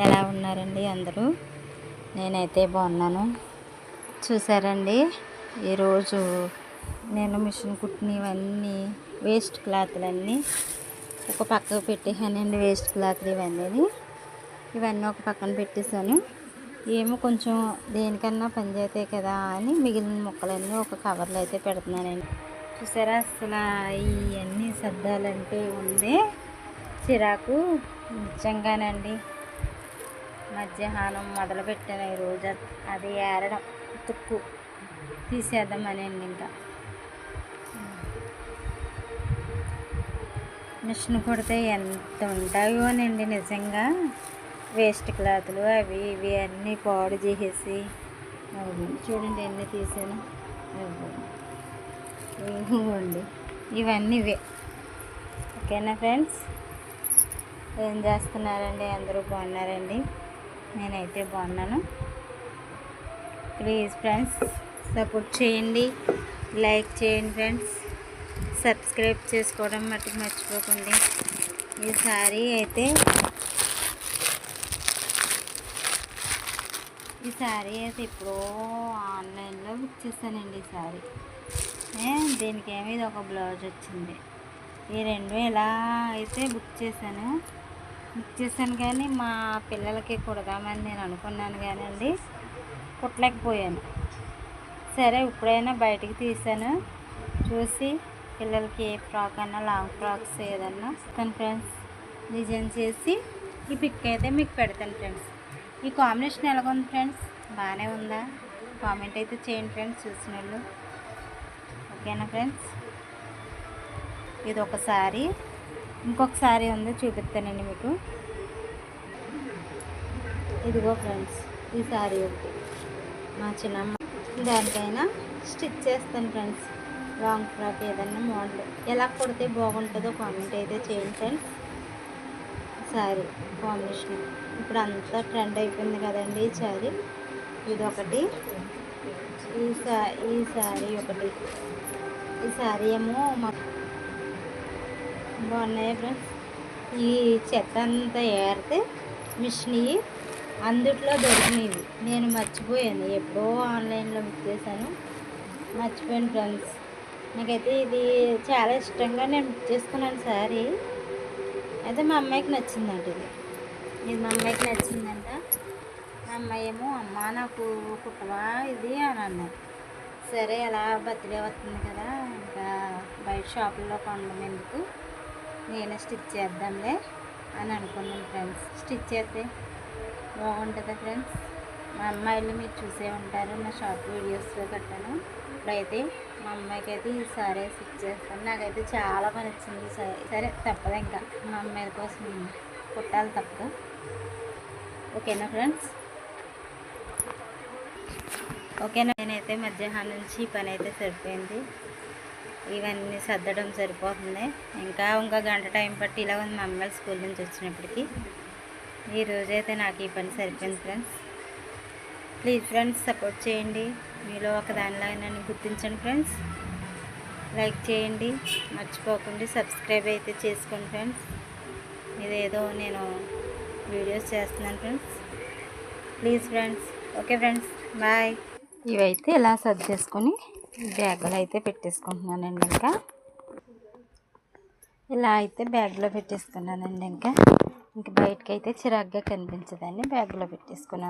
ఎలా ఉన్నారండి అందరూ? నేనైతే బాగున్నాను. చూసారండి, ఈరోజు నేను మిషన్ కుట్టినవన్నీ వేస్ట్ క్లాత్లన్నీ ఒక పక్కకు పెట్టేసానండి. వేస్ట్ క్లాత్లు ఇవన్నీ ఒక పక్కన పెట్టేశాను. ఏమో కొంచెం దేనికన్నా పని చేస్తాయి కదా అని మిగిలిన ముక్కలన్నీ ఒక కవర్లో అయితే పెడుతున్నానండి. చూసారా, అసలు ఇవన్నీ సర్దాలంటే ఉంది చిరాకు నిజంగానండి. మధ్యాహ్నం మొదలు పెట్టాను ఈరోజు అది ఏరడం, తుక్కు తీసేద్దామనండి. ఇంకా మిషన్ కుడితే ఎంత ఉంటాయోనండి నిజంగా. వేస్ట్ క్లాతులు అవి ఇవి అన్నీ పాడు చేసేసి చూడండి ఎన్ని తీసాను. ఇవ్వండి, ఇవన్నీ ఇవే. ఓకేనా ఫ్రెండ్స్? ఏం చేస్తున్నారండి? అందరూ బాగున్నారండి? నేనైతే బాగున్నాను. ప్లీజ్ ఫ్రెండ్స్ సపోర్ట్ చేయండి, లైక్ చేయండి ఫ్రెండ్స్, సబ్స్క్రైబ్ చేసుకోవడం మటుకు మర్చిపోకండి. ఈ సారీ అయితే ఎప్పుడో ఆన్లైన్లో బుక్ చేశానండి. ఈ సారీ దీనికి ఏమీ ఇది ఒక బ్లౌజ్ వచ్చింది. ఈ రెండు ఇలా అయితే బుక్ చేశాను కానీ మా పిల్లలకి కుడదామని నేను అనుకున్నాను కానీ అండి కుట్టలేకపోయాను. సరే ఇప్పుడైనా బయటికి తీసాను, చూసి పిల్లలకి ఏ ఫ్రాక్ అన్నా లాంగ్ ఫ్రాక్స్ ఏదన్నా ఇస్తాను ఫ్రెండ్స్. డిజైన్ చేసి ఈ పిక్ అయితే మీకు పెడతాను ఫ్రెండ్స్. ఈ కాంబినేషన్ ఎలాగుంది ఫ్రెండ్స్? బాగానే ఉందా? కామెంట్ అయితే చేయండి ఫ్రెండ్స్ చూసిన వాళ్ళు. ఓకేనా ఫ్రెండ్స్? ఇది ఒకసారి, ఇంకొక సారీ ఉంది చూపిస్తానండి మీకు. ఇదిగో ఫ్రెండ్స్, ఈ సారీ ఒకటి మా చిన్నమ్మ దానికైనా స్టిచ్ చేస్తాను ఫ్రెండ్స్. లాంగ్ ఫ్రాక్ ఏదన్నా మోడల్ ఎలా కుడితే బాగుంటుందో కామెంట్ అయితే చేయండి ఫ్రెండ్స్. సారీ కాంబినేషన్ ఇప్పుడు అంతా ట్రెండ్ అయిపోయింది కదండి ఈ సారీ. ఇది ఒకటి, ఈ సారీ ఒకటి. ఈ సారీ ఏమో బాగున్నాయి ఫ్రెండ్స్. ఈ చెత్త అంతా ఏరితే మిషన్ అందుట్లో దొరికినవి నేను మర్చిపోయాను. ఎప్పుడో ఆన్లైన్లో బుక్ చేశాను, మర్చిపోయాను ఫ్రెండ్స్. నాకైతే ఇది చాలా ఇష్టంగా నేను బుక్ చేసుకున్నాను సారీ. అయితే మా అమ్మాయికి నచ్చిందంట. ఇది మా అమ్మాయికి నచ్చిందంట. మా అమ్మాయి ఏమో అమ్మ నాకు కుట్టవా ఇది అని అన్నది. సరే అలా బర్త్డే వస్తుంది కదా, ఇంకా బయట షాపుల్లో కొనడం ఎందుకు, నేనే స్టిచ్ చేద్దాంలే అని అనుకున్నాను ఫ్రెండ్స్. స్టిచ్ చేస్తే బాగుంటుందా ఫ్రెండ్స్? మా అమ్మాయిలు మీరు చూసే ఉంటారు నా షార్ట్ వీడియోస్లో కట్టాను. ఇప్పుడైతే మా అమ్మాయికి అయితే ఈ సారీ స్టిచ్ చేస్తాను. నాకైతే చాలా పని వచ్చింది ఈ సారీ. సరే తప్పదు, ఇంకా మా అమ్మాయిల కోసం కుట్టాలి తప్పదు. ఓకేనా ఫ్రెండ్స్? ఓకేనా? నేనైతే మధ్యాహ్నం నుంచి పని అయితే సరిపోయింది. ఇవన్నీ సర్దడం సరిపోతుంది. ఇంకా గంట టైం పట్టి ఇలా ఉంది మా అమ్మాయి స్కూల్ నుంచి వచ్చినప్పటికీ. ఈరోజైతే నాకు ఈ పని సరిపోయింది ఫ్రెండ్స్. ప్లీజ్ ఫ్రెండ్స్ సపోర్ట్ చేయండి. మీలో ఒక దానిలాగా నన్ను గుర్తించండి ఫ్రెండ్స్. లైక్ చేయండి మర్చిపోకండి, సబ్స్క్రైబ్ అయితే చేసుకోండి ఫ్రెండ్స్. ఇదేదో నేను వీడియోస్ చేస్తున్నాను friends. Please friends. Okay friends, bye. ఇవైతే ఇలా సర్దేసుకొని బ్యాగ్లో అయితే పెట్టేసుకుంటున్నానండి. ఇలా అయితే బ్యాగ్లో పెట్టేసుకున్నానండి. ఇంకా బయటకు అయితే చిరాగ్గా కనిపించదని బ్యాగ్లో పెట్టేసుకున్నాను.